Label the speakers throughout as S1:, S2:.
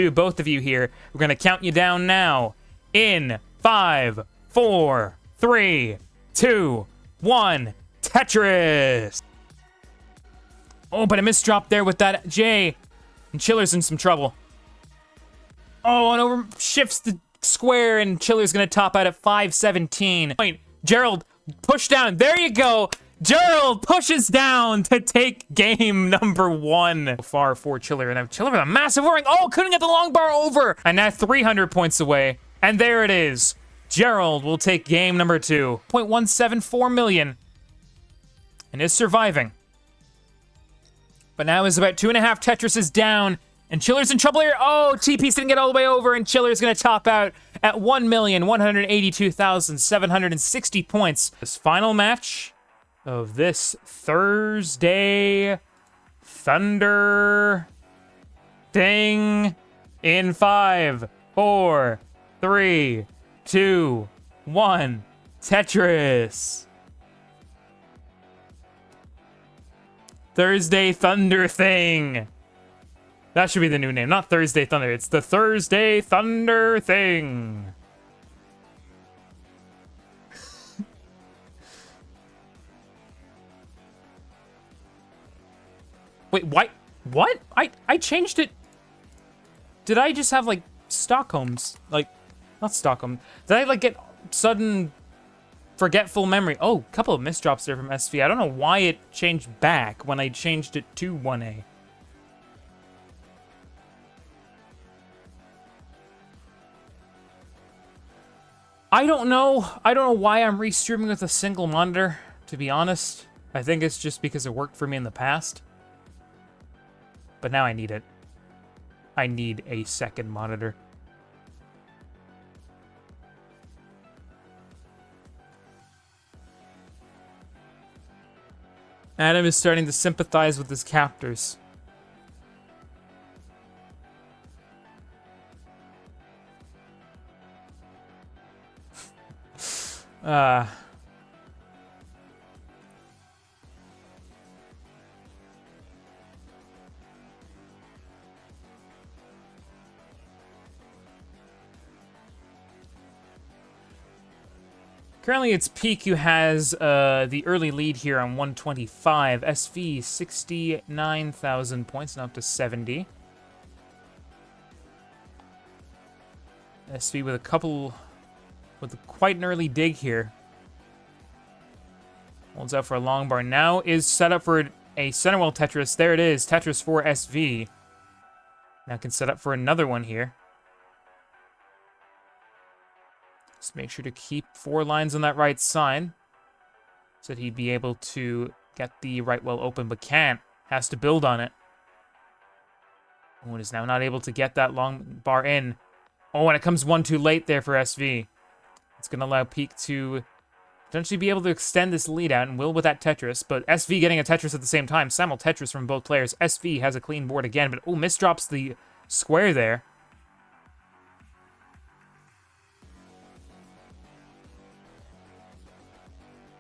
S1: to both of you here. We're going to count you down now. In 5, 4, 3, 2, 1. Tetris! Oh, but a misdrop there with that J. And Chiller's in some trouble. Oh, and over shifts the square, and Chiller's going to top out at 517. Point. Gerald, push down. There you go. Gerald pushes down to take game number 1. So far for Chiller, and now Chiller with a massive warning. Oh, couldn't get the long bar over. And now 300 points away. And there it is. Gerald will take game number 2. 0.174 million. And is surviving. But now is about 2.5 Tetrises down. And Chiller's in trouble here. Oh, TP's didn't get all the way over, and Chiller's gonna top out at 1,182,760 points. This final match of this Thursday Thunder thing in 5, 4, 3, 2, 1. Tetris. Thursday Thunder thing. That should be the new name, not Thursday Thunder. It's the Thursday Thunder thing. Wait, what? What? I changed it. Did I just have, like, Stockholm's? Like, not Stockholm. Did I, like, get sudden forgetful memory? Oh, a couple of misdrops there from SV. I don't know why it changed back when I changed it to 1A. I don't know why I'm restreaming with a single monitor, to be honest. I think it's just because it worked for me in the past. But now I need it. I need a second monitor. Adam is starting to sympathize with his captors. Currently, it's Peek who has the early lead here on 125. SV, 69,000 points, now up to 70. SV with quite an early dig here. Holds out for a long bar. Now is set up for a centerwell Tetris. There it is, Tetris for SV. Now can set up for another one here. Just make sure to keep 4 lines on that right side so that he'd be able to get the right well open, but can't. Has to build on it. Oh, and is now not able to get that long bar in. Oh, and it comes one too late there for SV. It's going to allow Peek to potentially be able to extend this lead out, and will with that Tetris, but SV getting a Tetris at the same time. Simul Tetris from both players. SV has a clean board again, but oh, misdrops the square there.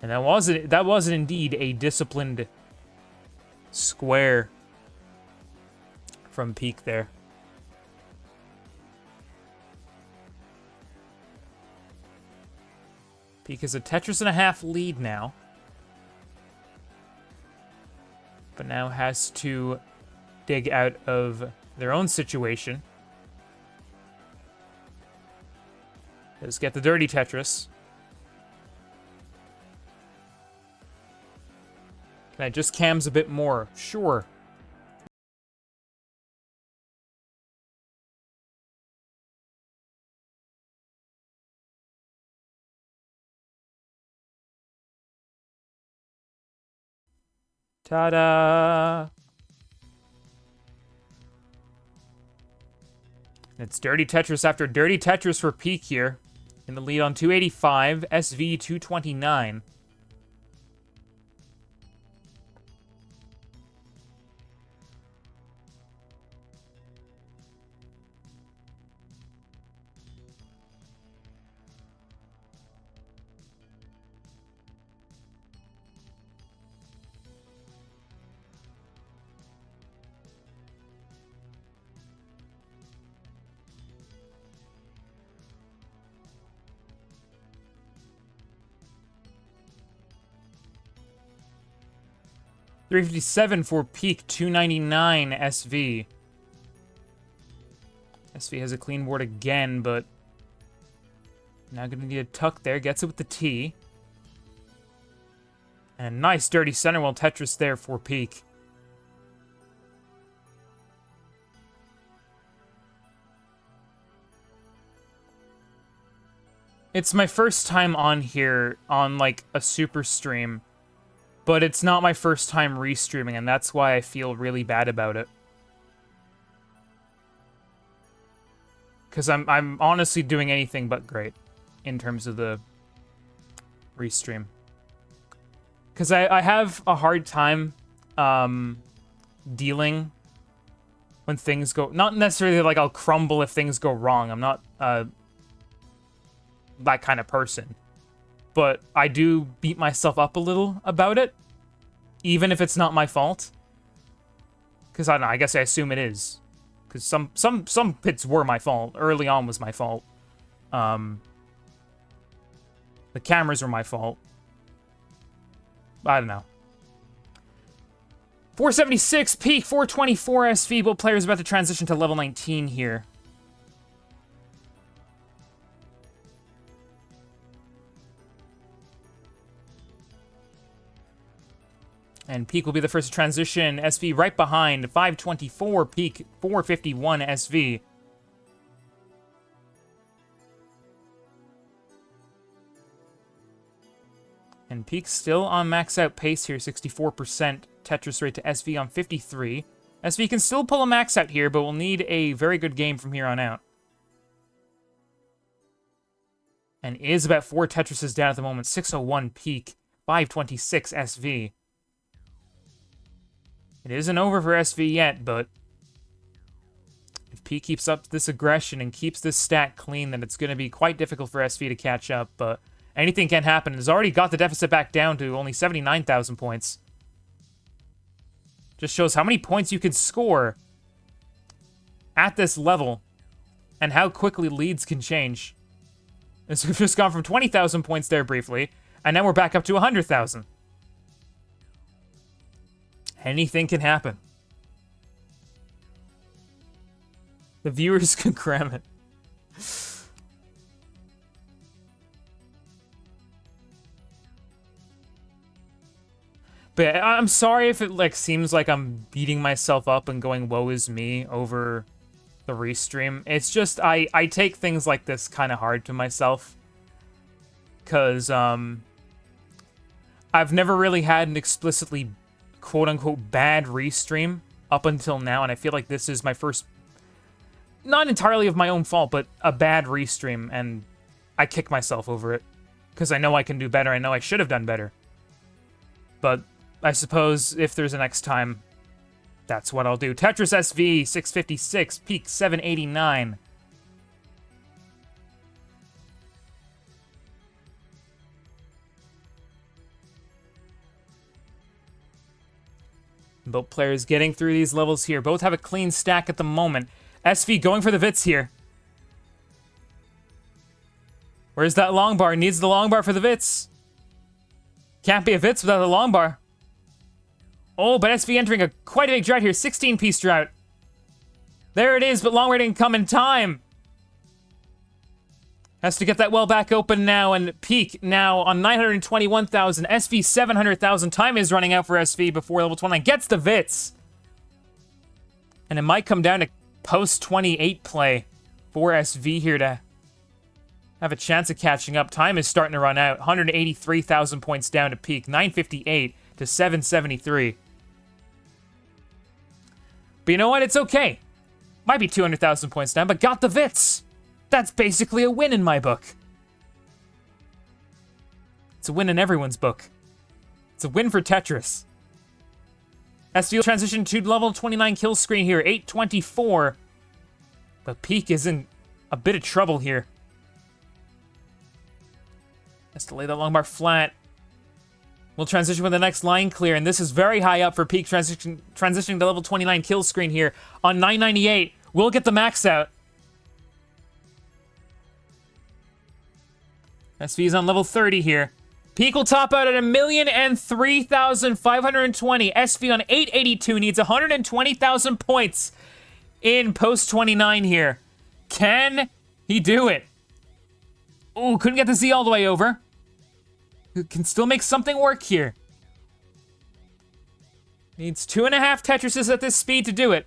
S1: And that was indeed a disciplined square from Peek there. Peek is a Tetris and a half lead now. But now has to dig out of their own situation. Let's get the dirty Tetris. Can I just cams a bit more? Sure. Ta-da! It's dirty Tetris after dirty Tetris for Peek here. In the lead on 285, SV 229. 357 for Peek, 299 SV. SV has a clean board again, but now gonna need a tuck there. Gets it with the T. And a nice dirty center wall Tetris there for Peek. It's my first time on here on, like, a super stream, but it's not my first time restreaming, and that's why I feel really bad about it. Because I'm honestly doing anything but great in terms of the restream. Because I have a hard time dealing when things go... Not necessarily like I'll crumble if things go wrong. I'm not... that kind of person, but I do beat myself up a little about it, even if it's not my fault. Because I don't know, I guess I assume it is, because some pits were my fault. Early on was my fault. The cameras were my fault. I don't know. 476 Peek, 424 SV. Both players about to transition to level 19 here. And Peek will be the first to transition. SV right behind. 524 Peek, 451 SV. And Peek still on max out pace here, 64% Tetris rate to SV on 53. SV can still pull a max out here, but will need a very good game from here on out. And is about 4 Tetrises down at the moment. 601 Peek, 526 SV. It isn't over for SV yet, but if Peek keeps up this aggression and keeps this stat clean, then it's going to be quite difficult for SV to catch up, but anything can happen. It's already got the deficit back down to only 79,000 points. Just shows how many points you can score at this level and how quickly leads can change. And so we've just gone from 20,000 points there briefly, and now we're back up to 100,000. Anything can happen. The viewers can cram it. But I'm sorry if it like seems like I'm beating myself up and going woe is me over the restream. It's just I take things like this kind of hard to myself. Cause I've never really had an explicitly quote-unquote bad restream up until now, and I feel like this is my first, not entirely of my own fault, but a bad restream, and I kick myself over it. Because I know I can do better, I know I should have done better. But I suppose if there's a next time, that's what I'll do. Tetris SV, 656, Peek, 789. Both players getting through these levels here. Both have a clean stack at the moment. SV going for the Vits here. Where's that long bar? Needs the long bar for the Vits. Can't be a Vits without a long bar. Oh, but SV entering a quite a big drought here. 16-piece drought. There it is, but long bar didn't come in time. Has to get that well back open now, and Peek now on 921,000. SV 700,000. Time is running out for SV before level 29. Gets the Vits. And it might come down to post-28 play for SV here to have a chance of catching up. Time is starting to run out. 183,000 points down to Peek. 958 to 773. But you know what? It's okay. Might be 200,000 points down, but got the Vits. That's basically a win in my book. It's a win in everyone's book. It's a win for Tetris. SV will transition to level 29 kill screen here, 824. But Peek is in a bit of trouble here. Has to lay that long bar flat. We'll transition with the next line clear, and this is very high up for Peek transitioning to level 29 kill screen here on 998. We'll get the max out. SV is on level 30 here. Peek will top out at 1,003,520. SV on 882 needs 120,000 points in post 29 here. Can he do it? Ooh, couldn't get the Z all the way over. Can still make something work here. Needs 2.5 Tetrises at this speed to do it.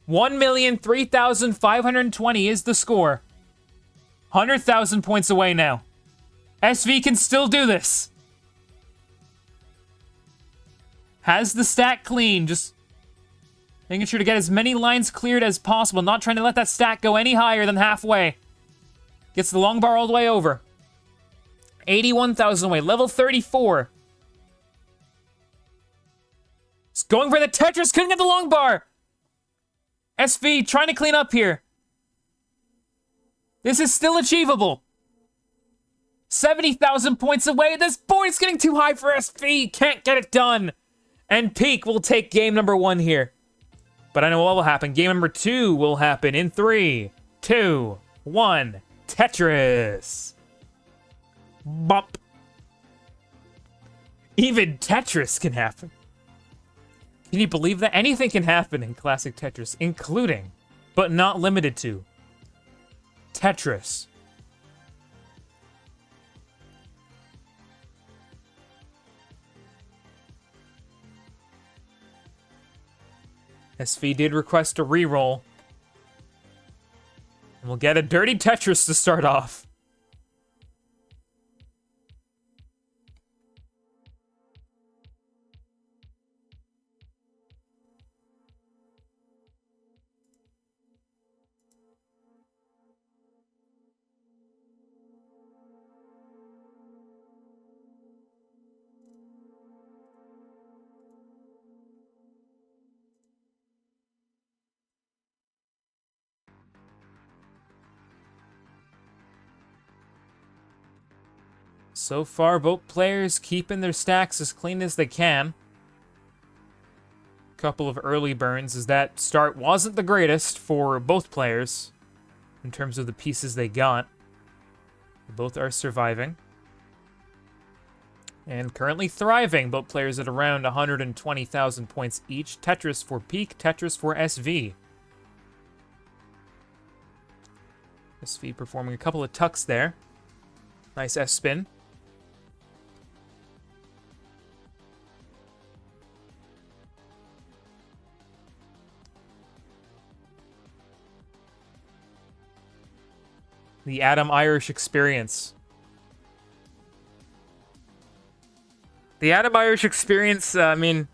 S1: 1,003,520 is the score. 100,000 points away now. SV can still do this. Has the stack clean, just making sure to get as many lines cleared as possible, not trying to let that stack go any higher than halfway. Gets the long bar all the way over. 81,000 away, level 34. It's going for the Tetris, couldn't get the long bar. SV trying to clean up here. This is still achievable. 70,000 points away. This board is getting too high for SV. Can't get it done. And Peek will take game number 1 here. But I know what will happen. Game number 2 will happen in 3, 2, 1. Tetris. Bop. Even Tetris can happen. Can you believe that? Anything can happen in classic Tetris, including, but not limited to, Tetris. SV did request a reroll. And we'll get a dirty Tetris to start off. So far, both players keeping their stacks as clean as they can. Couple of early burns, as that start wasn't the greatest for both players in terms of the pieces they got. Both are surviving. And currently thriving, both players at around 120,000 points each. Tetris for Peek, Tetris for SV. SV performing a couple of tucks there. Nice S-spin. The Adamirish experience. The Adamirish experience, I mean,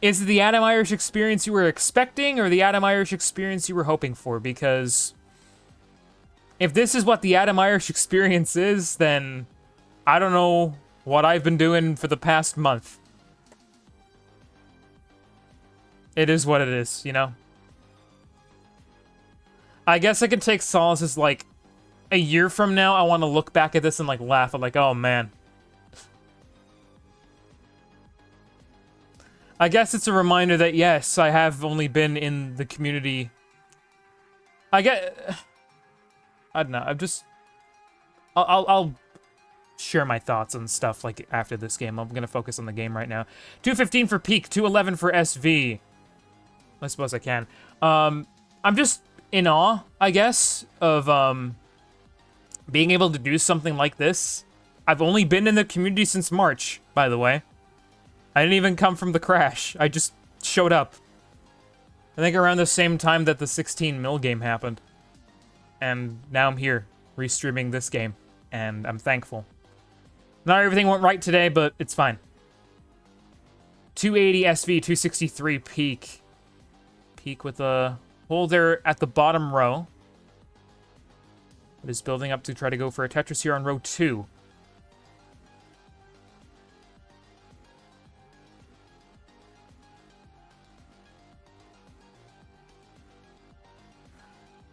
S1: is it the Adamirish experience you were expecting or the Adamirish experience you were hoping for? Because if this is what the Adamirish experience is, then I don't know what I've been doing for the past month. It is what it is, you know? I guess I could take solace as, like, a year from now, I want to look back at this and, like, laugh at, like, oh, man. I guess it's a reminder that, yes, I have only been in the community. I don't know, I'll share my thoughts on stuff, like, after this game. I'm gonna focus on the game right now. 215 for Peek, 211 for SV. I suppose I can. I'm just in awe, I guess, of being able to do something like this. I've only been in the community since March, by the way. I didn't even come from the crash. I just showed up. I think around the same time that the 16 mil game happened. And now I'm here, restreaming this game, and I'm thankful. Not everything went right today, but it's fine. 280 SV, 263 Peek. Peek with a holder at the bottom row. It is building up to try to go for a Tetris here on row 2.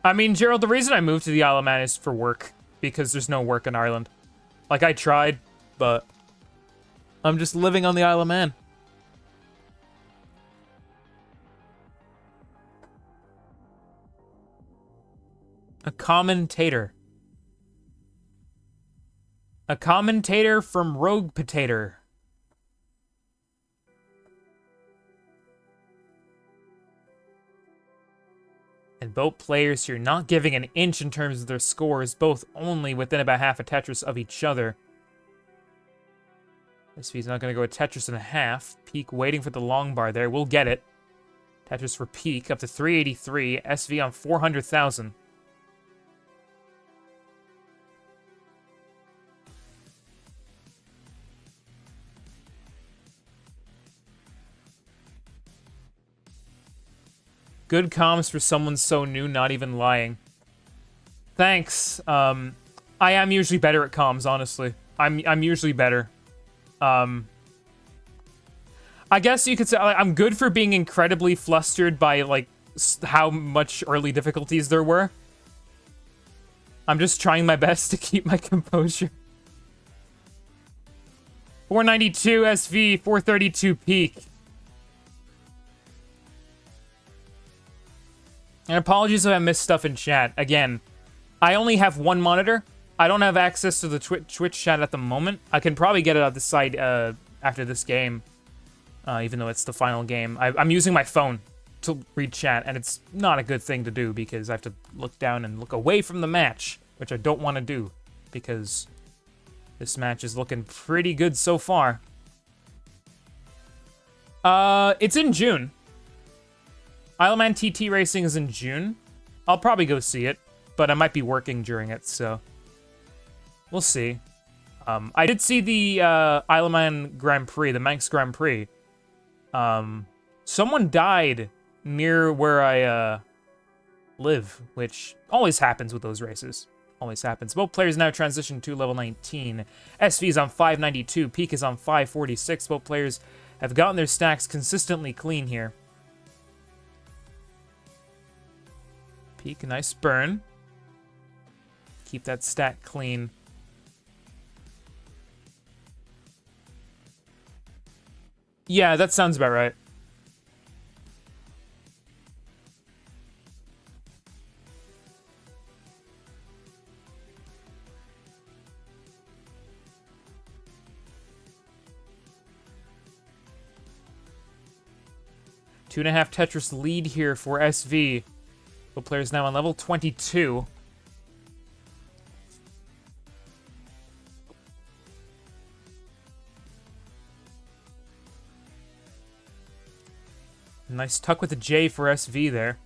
S1: I mean, Gerald, the reason I moved to the Isle of Man is for work, because there's no work in Ireland. Like, I tried, but I'm just living on the Isle of Man. A commentator. A commentator from Rogue Potato. And both players here not giving an inch in terms of their scores, both only within about half a Tetris of each other. SV's not going to go a Tetris and a half. Peek waiting for the long bar there. We'll get it. Tetris for Peek up to 383. SV on 400,000. Good comms for someone so new, not even lying. Thanks. I am usually better at comms, honestly. I'm usually better. I guess you could say I'm good for being incredibly flustered by like how much early difficulties there were. I'm just trying my best to keep my composure. 492 SV, 432 Peek. And apologies if I missed stuff in chat. Again, I only have one monitor. I don't have access to the Twitch chat at the moment. I can probably get it on the site after this game, even though it's the final game. I'm using my phone to read chat, and it's not a good thing to do because I have to look down and look away from the match, which I don't want to do because this match is looking pretty good so far. It's in June. Isle of Man TT Racing is in June. I'll probably go see it, but I might be working during it, so we'll see. I did see the Isle of Man Grand Prix, the Manx Grand Prix. Someone died near where I live, which always happens with those races. Always happens. Both players now transition to level 19. SV is on 592. Peek is on 546. Both players have gotten their stacks consistently clean here. Peek, a nice burn. Keep that stack clean. Yeah, that sounds about right. Two and a half Tetris lead here for SV. Both players now on level 22. Nice tuck with the J for SV there.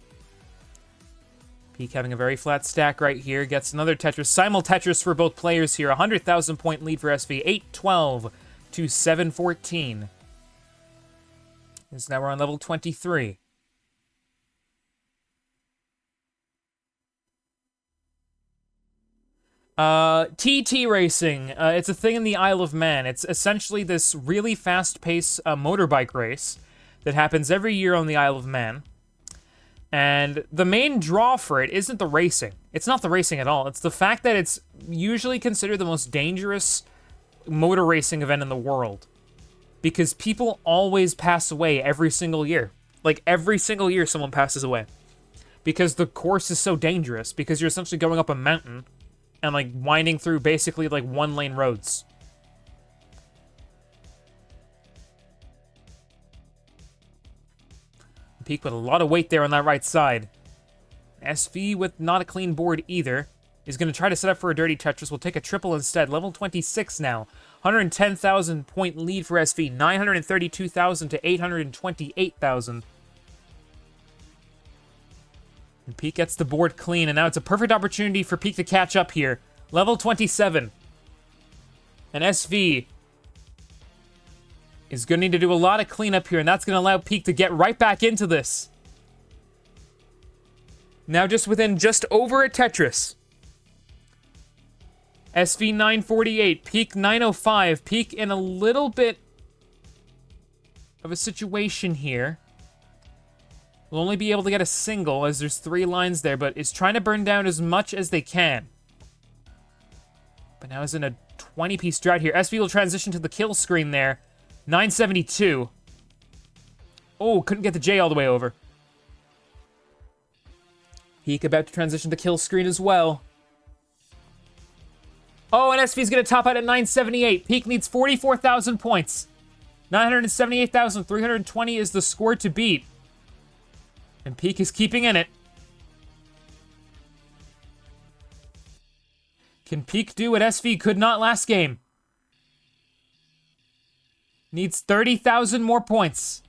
S1: Peek having a very flat stack right here. Gets another Tetris. Simul Tetris for both players here. 100,000 point lead for SV. 812 to 714. Now we're on level 23. TT racing. It's a thing in the Isle of Man. It's essentially this really fast-paced motorbike race that happens every year on the Isle of Man. And the main draw for it isn't the racing. It's not the racing at all. It's the fact that it's usually considered the most dangerous motor racing event in the world. Because people always pass away every single year. Like, every single year someone passes away. Because the course is so dangerous. Because you're essentially going up a mountain and, like, winding through basically, like, one-lane roads. Peek with a lot of weight there on that right side. SV with not a clean board either is going to try to set up for a dirty Tetris. We'll take a triple instead. Level 26 now. 110,000 point lead for SV. 932,000 to 828,000. And Peek gets the board clean, and now it's a perfect opportunity for Peek to catch up here. Level 27. And SV is going to need to do a lot of cleanup here, and that's going to allow Peek to get right back into this. Now just within just over a Tetris. SV 948, Peek 905. Peek in a little bit of a situation here. Will only be able to get a single as there's 3 lines there, but is trying to burn down as much as they can. But now is in a 20-piece drought here. SV will transition to the kill screen there. 972. Oh, couldn't get the J all the way over. Peek about to transition to kill screen as well. Oh, and SV's gonna top out at 978. Peek needs 44,000 points. 978,320 is the score to beat. And Peek is keeping in it. Can Peek do what SV could not last game? Needs 30,000 more points.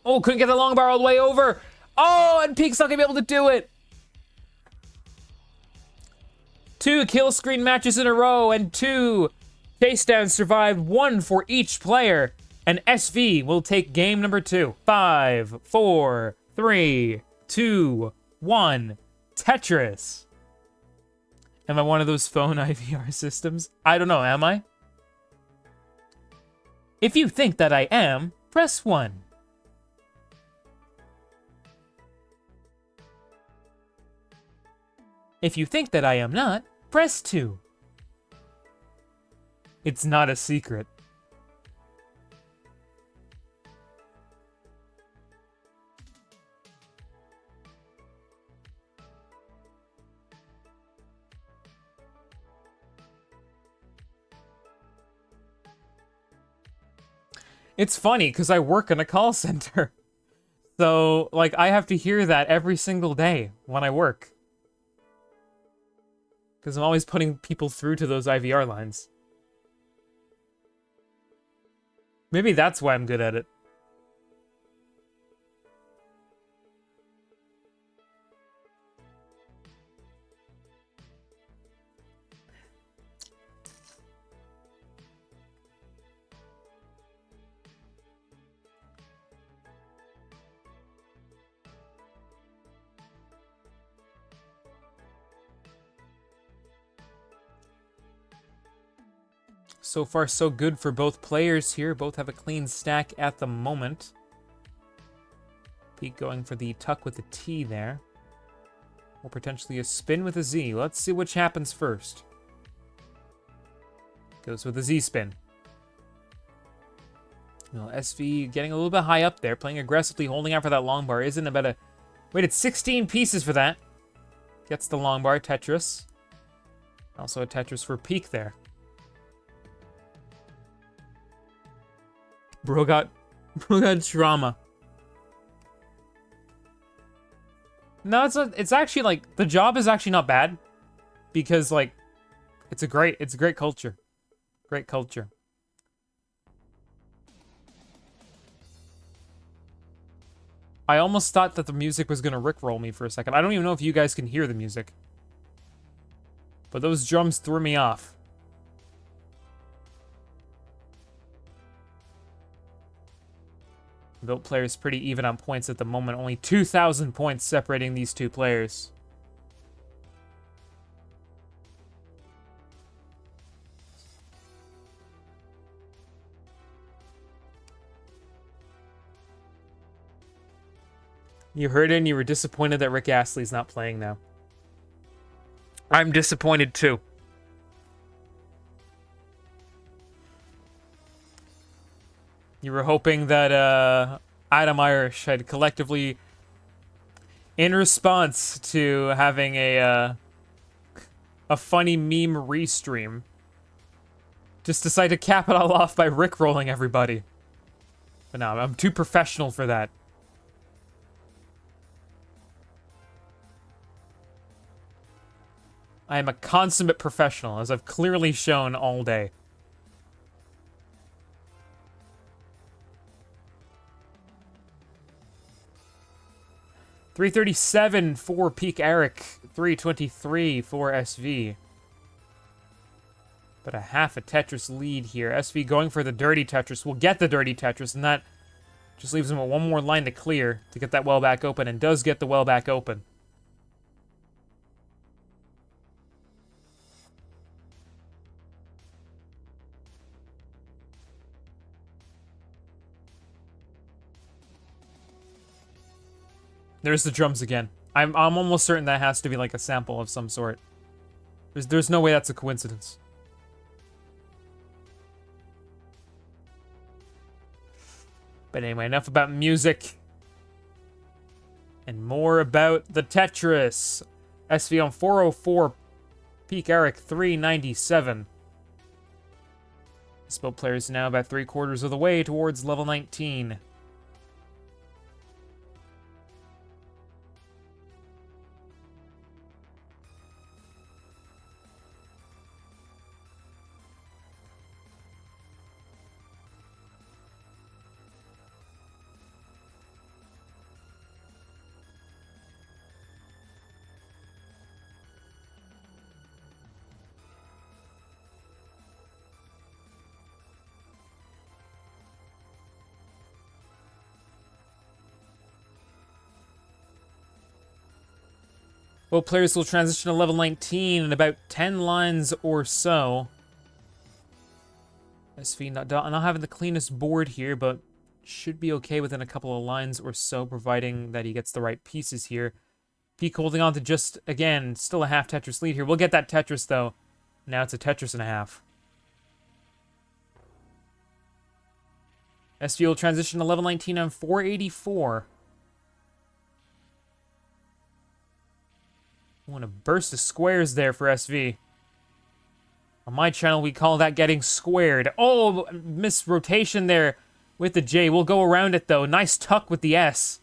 S1: Oh, couldn't get the long bar all the way over. Oh, and Peek's not gonna be able to do it. 2 kill screen matches in a row and 2 tasedowns survived, 1 for each player. And SV will take game number 2. 5, 4, 3, 2, 1. Tetris. Am I one of those phone IVR systems? I don't know, am I? If you think that I am, press 1. If you think that I am not, press 2. It's not a secret. It's funny, because I work in a call center. So, like, I have to hear that every single day when I work. Because I'm always putting people through to those IVR lines. Maybe that's why I'm good at it. So far, so good for both players here. Both have a clean stack at the moment. Peek going for the tuck with the T there. Or potentially a spin with a Z. Let's see which happens first. Goes with a Z spin. Well, SV getting a little bit high up there. Playing aggressively, holding out for that long bar. Isn't about a... Waited 16 pieces for that. Gets the long bar, Tetris. Also a Tetris for Peek there. Bro got trauma. No, it's actually like the job is actually not bad because like it's a great culture. Great culture. I almost thought that the music was gonna rickroll me for a second. I don't even know if you guys can hear the music. But those drums threw me off. Both players pretty even on points at the moment. Only 2,000 points separating these two players. You heard it and you were disappointed that Rick Astley's not playing now. I'm disappointed too. You were hoping that Adamirish had collectively, in response to having a funny meme restream, just decide to cap it all off by rickrolling everybody. But no, I'm too professional for that. I am a consummate professional, as I've clearly shown all day. 337 for Peekayric, 323 for SV. But a half a Tetris lead here. SV going for the dirty Tetris. Will get the dirty Tetris, and that just leaves him with one more line to clear to get that well back open, and does get the well back open. There's the drums again. I'm almost certain that has to be like a sample of some sort. There's no way that's a coincidence. But anyway, enough about music. And more about the Tetris. SV on 404 Peekayric 397. Both players now about 3/4 of the way towards level 19. Both players will transition to level 19 in about 10 lines or so. SV not having the cleanest board here, but should be okay within a couple of lines or so, providing that he gets the right pieces here. Peek holding on to just, again, still a half Tetris lead here. We'll get that Tetris, though. Now it's a Tetris and a half. SV will transition to level 19 on 484. I want to burst of squares there for SV. On my channel, we call that getting squared. Oh, miss rotation there with the J. We'll go around it, though. Nice tuck with the S.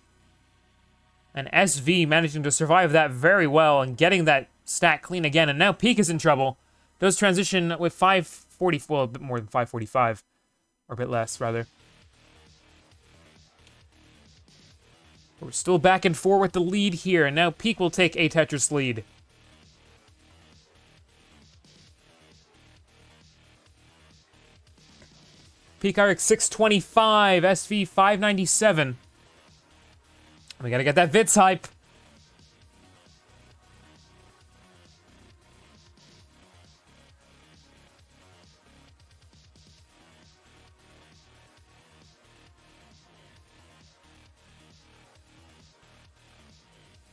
S1: And SV managing to survive that very well and getting that stack clean again. And now Peek is in trouble. Does transition with 540, well, a bit more than 545. Or a bit less, rather. We're still back and forth with the lead here, and now Peek will take a Tetris lead. Peekayric 625, SV 597. We gotta get that Vits hype.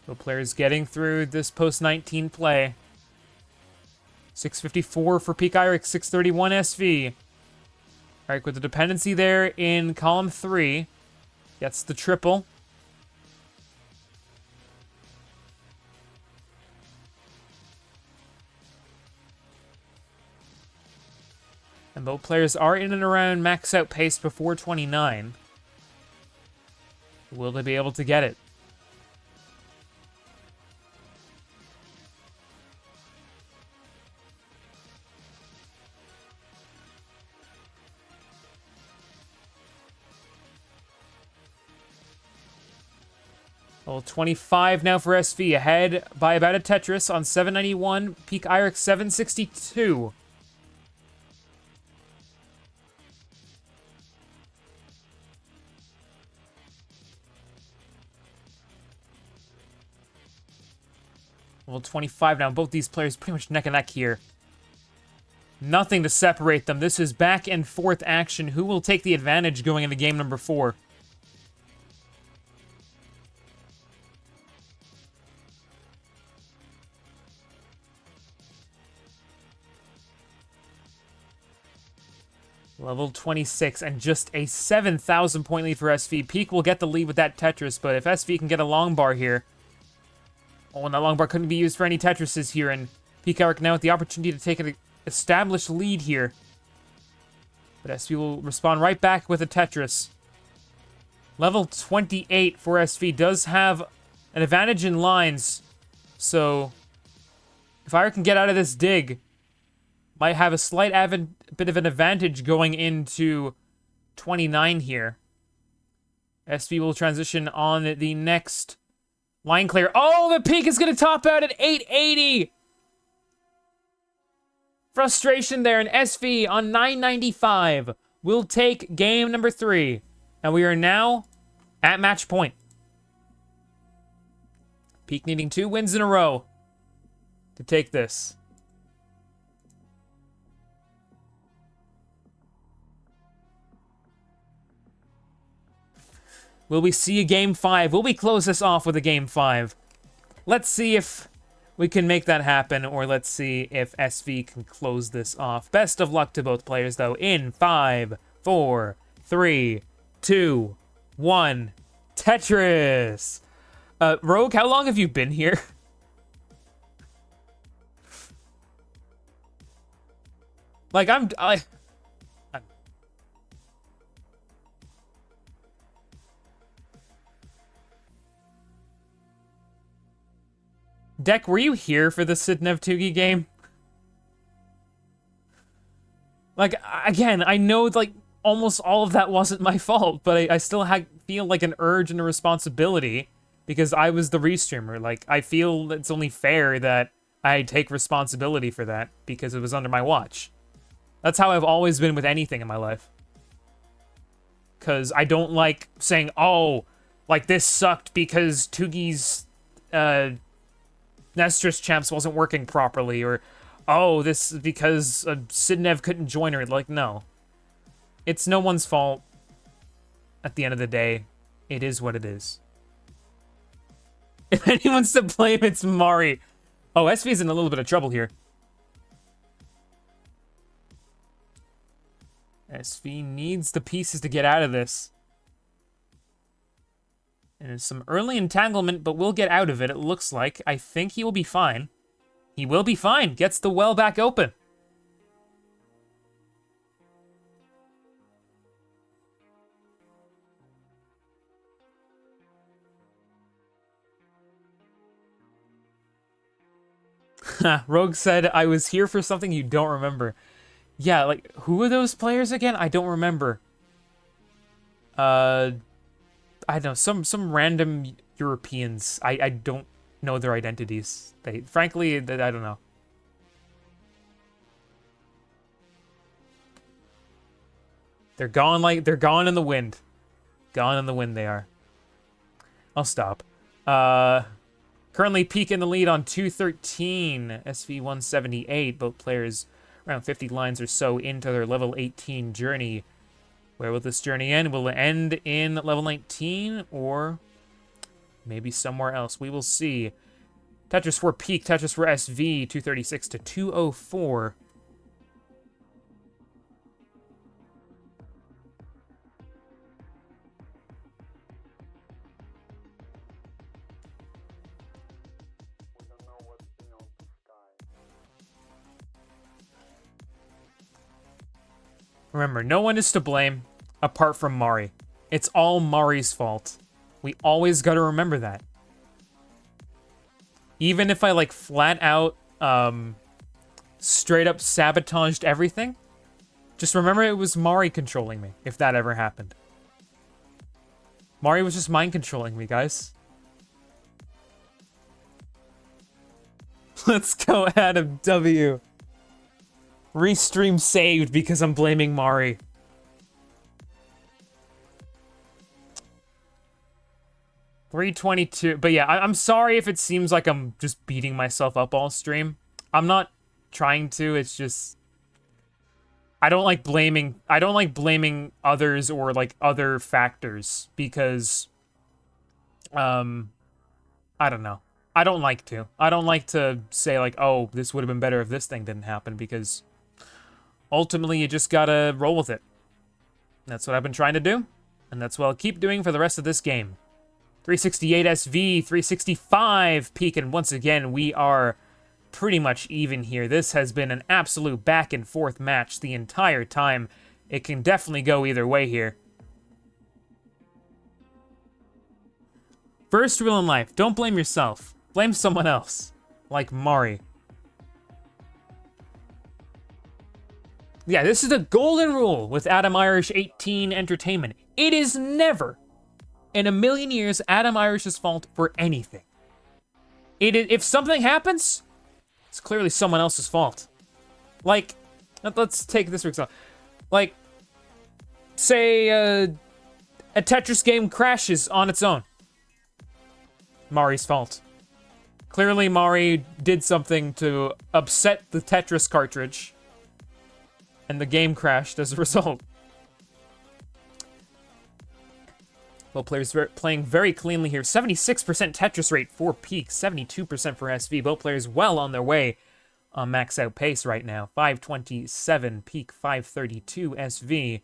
S1: So players getting through this post-19 play. 654 for Peekayric, 631 SV. Alright, with the dependency there in column 3. Gets the triple. And both players are in and around max out pace before 29. Will they be able to get it? Well, 25 now for SV, ahead by about a Tetris on 791. Peekayric 762. Well, 25 now. Both these players pretty much neck and neck here. Nothing to separate them. This is back and forth action. Who will take the advantage going into game number 4? Level 26 and just a 7,000 point lead for SV. Peek will get the lead with that Tetris, but if SV can get a long bar here... Oh, and that long bar couldn't be used for any Tetrises here, and Peekayric now with the opportunity to take an established lead here. But SV will respond right back with a Tetris. Level 28 for SV does have an advantage in lines, so if I can get out of this dig, might have a slight bit of an advantage going into 29 here. SV will transition on the next line clear. Oh, the Peek is going to top out at 880! Frustration there, and SV on 995 will take game number 3. And we are now at match point. Peek needing 2 wins in a row to take this. Will we see a game 5? Will we close this off with a game 5? Let's see if we can make that happen, or let's see if SV can close this off. Best of luck to both players, though, in 5, 4, 3, 2, 1. Tetris! Rogue, how long have you been here? Like, Deck, were you here for the Sidnev Tugi game? Like, again, I know, like, almost all of that wasn't my fault, but I still feel like an urge and a responsibility because I was the restreamer. Like, I feel it's only fair that I take responsibility for that because it was under my watch. That's how I've always been with anything in my life. Because I don't like saying, oh, like, this sucked because Tugi's, Nestress Champs wasn't working properly, or, oh, this is because Sidnev couldn't join her. Like, no. It's no one's fault. At the end of the day, it is what it is. If anyone's to blame, it's Mari. Oh, SV's in a little bit of trouble here. SV needs the pieces to get out of this. And there's some early entanglement, but we'll get out of it, it looks like. I think he will be fine. He will be fine. Gets the well back open. Rogue said, I was here for something you don't remember. Yeah, like, who are those players again? I don't remember. I don't know, some random Europeans. I don't know their identities. Frankly, I don't know. They're gone in the wind. Gone in the wind they are. I'll stop. Currently Peek in the lead on 213, SV 178. Both players around 50 lines or so into their level 18 journey. Where will this journey end? Will it end in level 19 or maybe somewhere else? We will see. Tetris for Peek, Tetris for SV, 236 to 204. Remember, no one is to blame apart from Mari. It's all Mari's fault. We always gotta remember that. Even if I, like, flat out, straight up sabotaged everything, just remember it was Mari controlling me, if that ever happened. Mari was just mind controlling me, guys. Let's go, Adam W. Restream saved because I'm blaming Mari. $322. But yeah, I'm sorry if it seems like I'm just beating myself up all stream. I'm not trying to. It's just I don't like blaming others or like other factors because I don't know. I don't like to. I don't like to say like, "Oh, this would have been better if this thing didn't happen," because ultimately, you just gotta roll with it. That's what I've been trying to do, and that's what I'll keep doing for the rest of this game. 368 SV, 365 Peek, and once again, we are pretty much even here. This has been an absolute back and forth match the entire time. It can definitely go either way here. First rule in life, don't blame yourself. Blame someone else, like Mari. Yeah, this is the golden rule with Adamirish 18 Entertainment. It is never, in a million years, Adamirish's fault for anything. If something happens, it's clearly someone else's fault. Like, let's take this for example. Like, say a Tetris game crashes on its own. Mari's fault. Clearly, Mari did something to upset the Tetris cartridge, and the game crashed as a result. Both players playing very cleanly here. 76% Tetris rate for Peek, 72% for SV. Both players well on their way on max out pace right now. 527 Peek, 532 SV.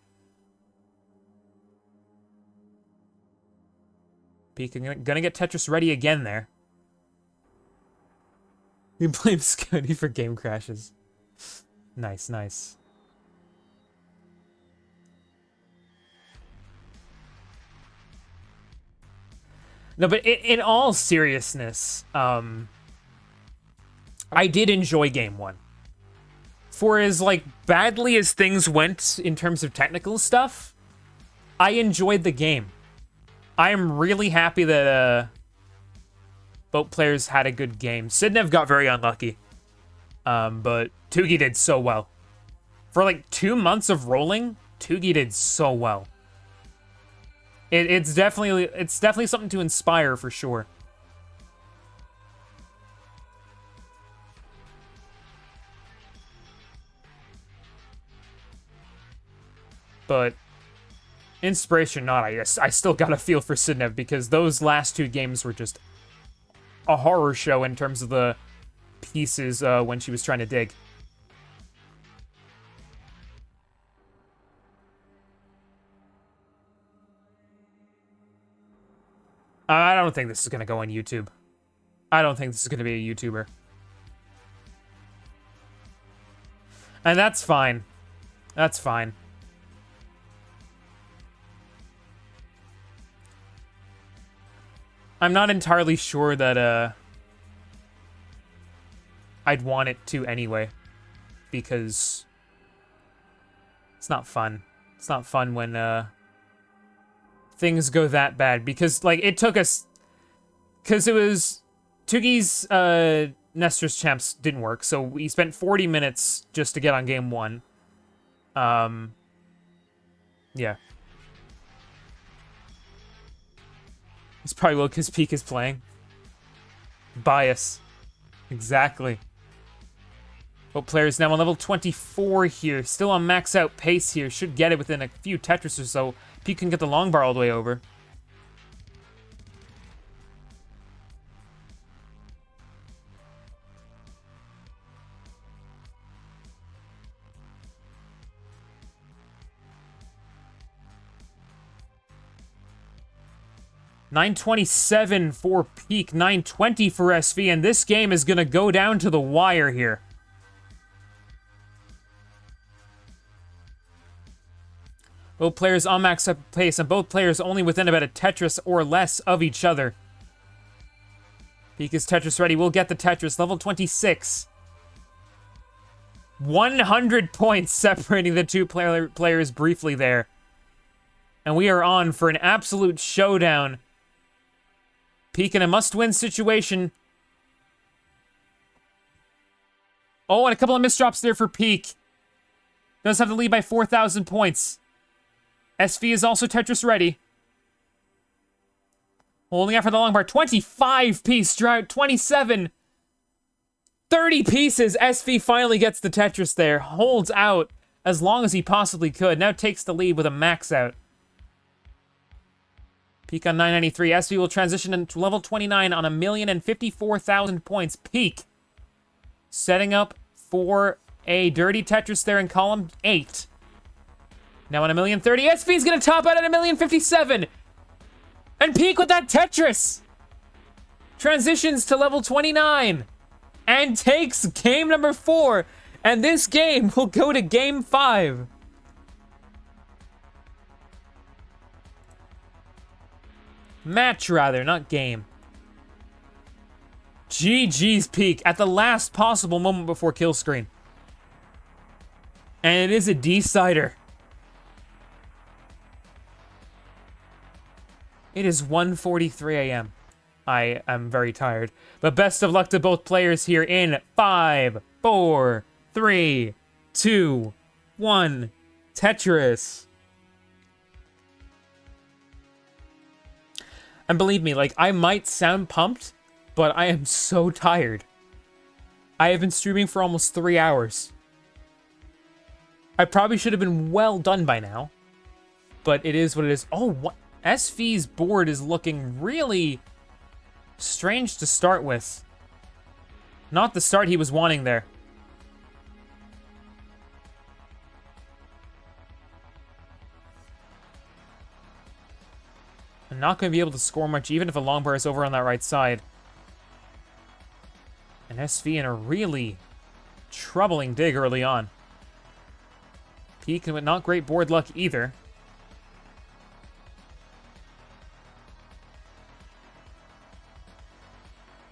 S1: Peek gonna get Tetris ready again there. He blames Scotty for game crashes. Nice, nice. No, but in all seriousness, I did enjoy game 1. For as, like, badly as things went in terms of technical stuff, I enjoyed the game. I am really happy that, both players had a good game. Sidnev got very unlucky. But Tugi did so well. For, like, 2 months of rolling, Tugi did so well. It's definitely something to inspire, for sure. But inspiration not, I guess. I still got a feel for Sidnev because those last 2 games were just a horror show in terms of the pieces when she was trying to dig. I don't think this is going to go on YouTube. I don't think this is going to be a YouTuber. And that's fine. That's fine. I'm not entirely sure that, I'd want it to anyway. Because it's not fun. It's not fun when, things go that bad. Because, like, it took us... Because it was... Tugi's, Nestor's Champs didn't work, so we spent 40 minutes just to get on game 1. Yeah. It's probably well because Peek is playing. Bias. Exactly. Both players now on level 24 here. Still on max out pace here. Should get it within a few Tetris or so. Peek can get the long bar all the way over. $927 for Peek, $920 for SV, and this game is going to go down to the wire here. Both players on max up pace, and both players only within about a Tetris or less of each other. Peek is Tetris ready. We'll get the Tetris. Level 26. 100 points separating the two players briefly there. And we are on for an absolute showdown. Peek in a must-win situation. Oh, and a couple of misdrops there for Peek. Does have the lead by 4,000 points. SV is also Tetris ready. Holding out for the long bar. 25-piece drought. 27. 30 pieces. SV finally gets the Tetris there. Holds out as long as he possibly could. Now takes the lead with a max out. Peek on 993. SV will transition into level 29 on 1,054,000 points. Peek setting up for a dirty Tetris there in column 8. Now on 1,030. SV's going to top out at 1,057,000. And Peek with that Tetris transitions to level 29 and takes game number 4. And this game will go to game 5. Match, rather, not game. GG's Peek at the last possible moment before kill screen. And it is a decider. It is 1:43 a.m. I am very tired. But best of luck to both players here in 5, 4, 3, 2, 1. Tetris. And believe me, like, I might sound pumped, but I am so tired. I have been streaming for almost 3 hours. I probably should have been well done by now, but it is what it is. Oh, what? SV's board is looking really strange to start with. Not the start he was wanting there. I'm not going to be able to score much, even if a long bar is over on that right side. And SV in a really troubling dig early on. Peek with not great board luck either.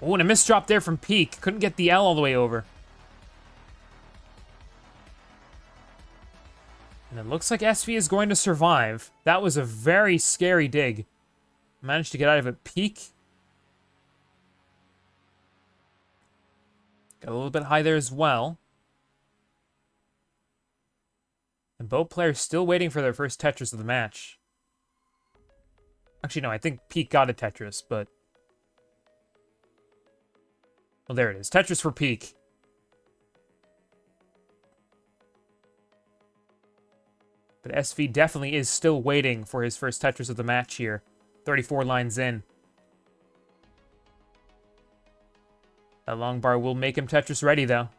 S1: Oh, and a missed drop there from Peek. Couldn't get the L all the way over. And it looks like SV is going to survive. That was a very scary dig. Managed to get out of it. Peek. Got a little bit high there as well. And both players still waiting for their first Tetris of the match. Actually, no, I think Peek got a Tetris, but... Well, there it is. Tetris for Peek. But SV definitely is still waiting for his first Tetris of the match here. 34 lines in. That long bar will make him Tetris ready, though.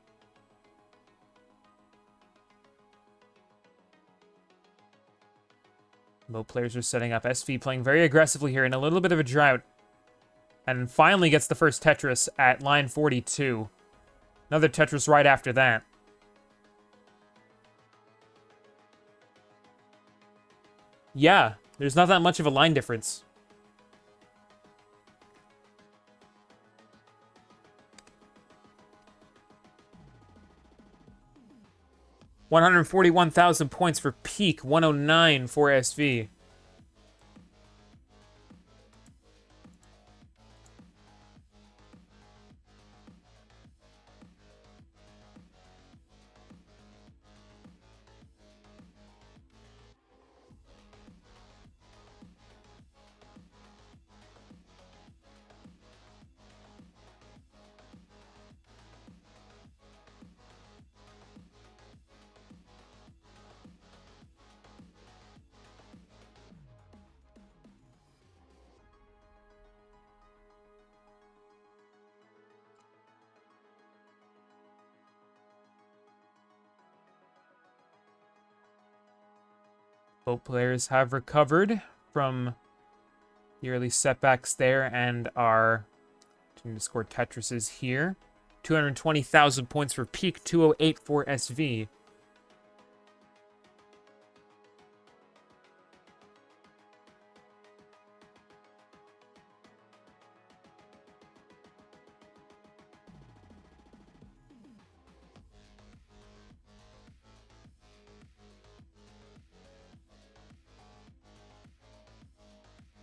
S1: Both players are setting up. SV playing very aggressively here in a little bit of a drought. And finally gets the first Tetris at line 42. Another Tetris right after that. Yeah, there's not that much of a line difference. $141,000 points for Peek, 109 for SV. Both players have recovered from the early setbacks there and are continuing to score Tetrises here. 220,000 points for Peek, 208 for SV.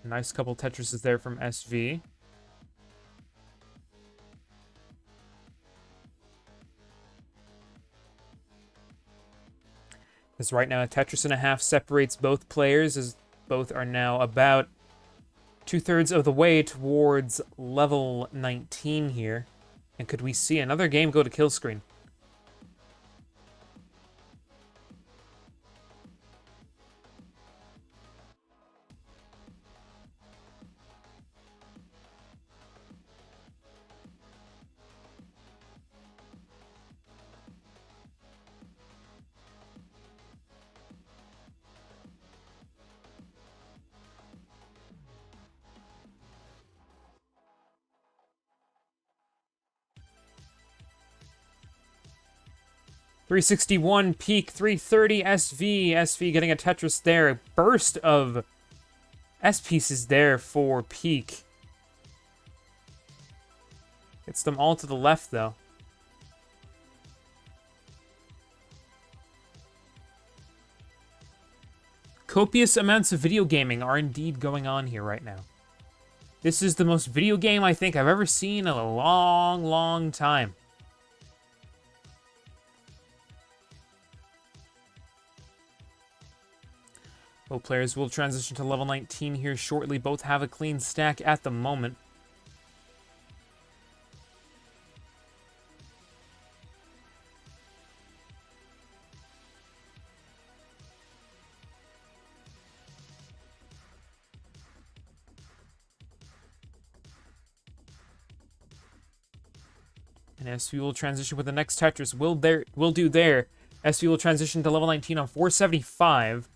S1: Nice couple Tetrises there from SV. Because right now a Tetris and a half separates both players, as both are now about 2/3 of the way towards level 19 here. And could we see another game go to kill screen? $361 Peek, $330 SV. SV getting a Tetris there. A burst of S pieces there for Peek. Gets them all to the left, though. Copious amounts of video gaming are indeed going on here right now. This is the most video game I think I've ever seen in a long, long time. Both players will transition to level 19 here shortly. Both have a clean stack at the moment. And SV will transition with the next Tetris. Will do there. SV will transition to level 19 on 475.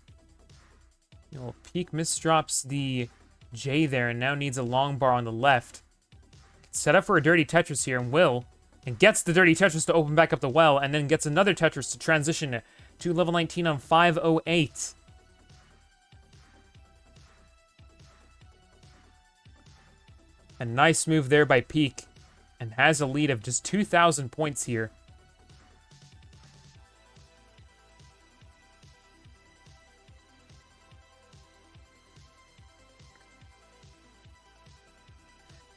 S1: You know, Peek misdrops the J there and now needs a long bar on the left. Set up for a dirty Tetris here and will. And gets the dirty Tetris to open back up the well, and then gets another Tetris to transition to level 19 on 508. A nice move there by Peek. and has a lead of just 2,000 points here.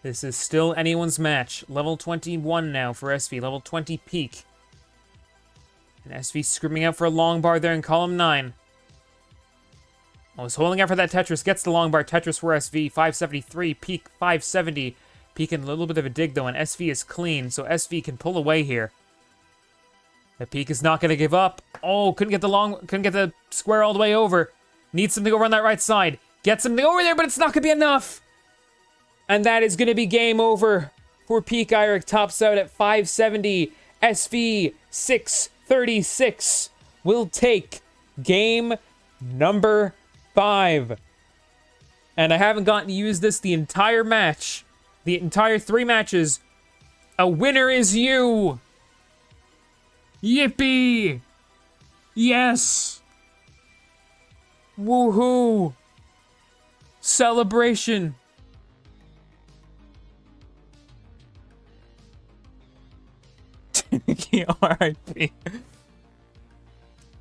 S1: This is still anyone's match. Level 21 now for SV. Level 20 Peek. And SV screaming out for a long bar there in column 9. I was holding out for that Tetris. Gets the long bar. Tetris for SV. 573. Peek 570. Peek in a little bit of a dig though, and SV is clean, so SV can pull away here. The Peek is not going to give up. Oh, couldn't get the square all the way over. Needs something over on that right side. Get something over there, but it's not going to be enough. And that is going to be game over for Peekayric. Tops out at 570. SV 636 will take game number 5. And I haven't gotten to use this the entire match. The entire 3 matches. A winner is you. Yippee. Yes. Woohoo. Celebration. R.I.P.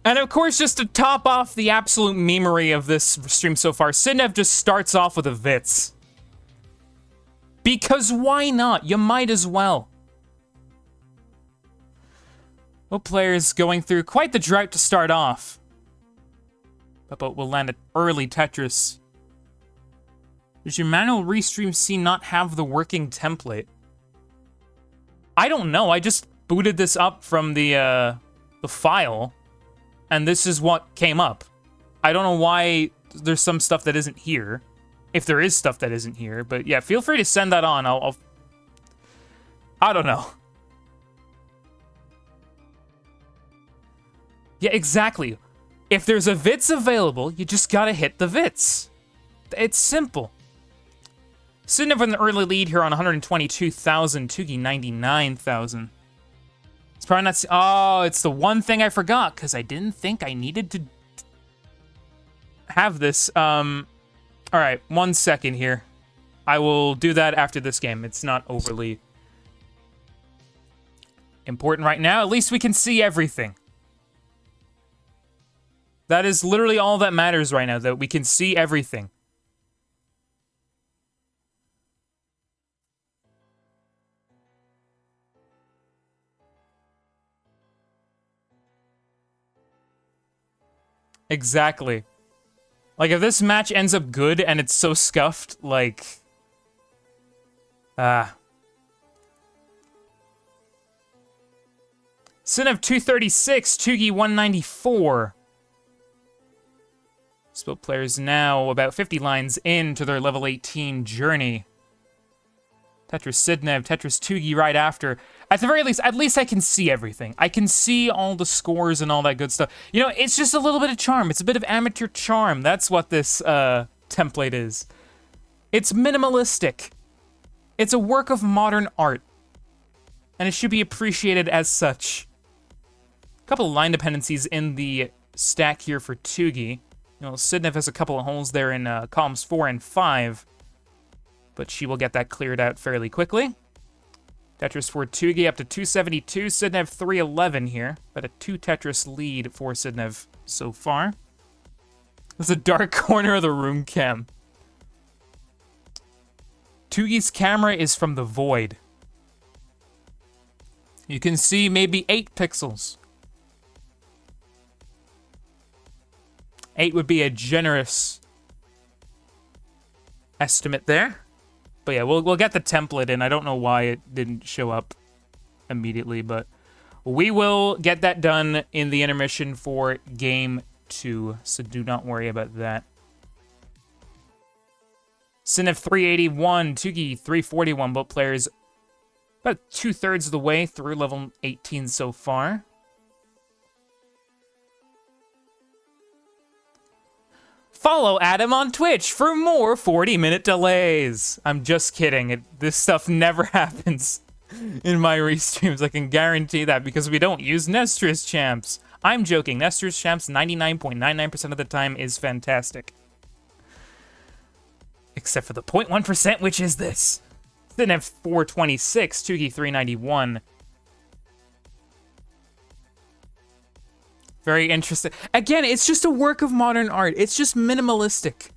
S1: And of course, just to top off the absolute memery of this stream so far, Sidnev just starts off with a Vitz. Because why not? You might as well. Both players going through quite the drought to start off. But we'll land an early Tetris. Does your manual restream C not have the working template? I don't know. I just booted this up from the file, and this is what came up. I don't know why there's some stuff that isn't here. If there is stuff that isn't here, but yeah, feel free to send that on. I don't know. Yeah, exactly. If there's a Vitz available, you just gotta hit the Vitz. It's simple. Sidnev with an early lead here on 122,000. Tugi 99,000. It's probably not. Oh, it's the one thing I forgot because I didn't think I needed to have this. All right, 1 second here. I will do that after this game. It's not overly important right now. At least we can see everything. That is literally all that matters right now, that we can see everything. Exactly. Like, if this match ends up good and it's so scuffed, like... Sidnev 236, Tugi 194. Both players now about 50 lines into their level 18 journey. Tetris Sidnev, Tetris Tugi right after. At the very least, at least I can see everything. I can see all the scores and all that good stuff. You know, it's just a little bit of charm. It's a bit of amateur charm. That's what this template is. It's minimalistic. It's a work of modern art. And it should be appreciated as such. A couple of line dependencies in the stack here for Tugi. You know, Sidnev has a couple of holes there in columns 4 and 5. But she will get that cleared out fairly quickly. Tetris for Tugi up to 272. Sidnev 311 here. But a 2 Tetris lead for Sidnev so far. There's a dark corner of the room cam. Tugi's camera is from the void. You can see maybe 8 pixels. 8 would be a generous estimate there. But yeah, we'll get the template in. I don't know why it didn't show up immediately, but we will get that done in the intermission for game 2, so do not worry about that. Sidnev 381, Tugi 341, both players about 2/3 of the way through level 18 so far. Follow Adam on Twitch for more 40-minute delays. I'm just kidding. This stuff never happens in my restreams. I can guarantee that because we don't use Nestrus champs. I'm joking. Nestrus champs 99.99% of the time is fantastic. Except for the 0.1%, which is this. Then have 426, Tuki 391. Very interesting. Again, it's just a work of modern art. It's just minimalistic.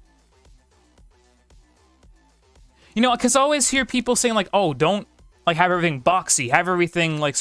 S1: You know, because I always hear people saying, like, oh, don't, like, have everything boxy. Have everything, like,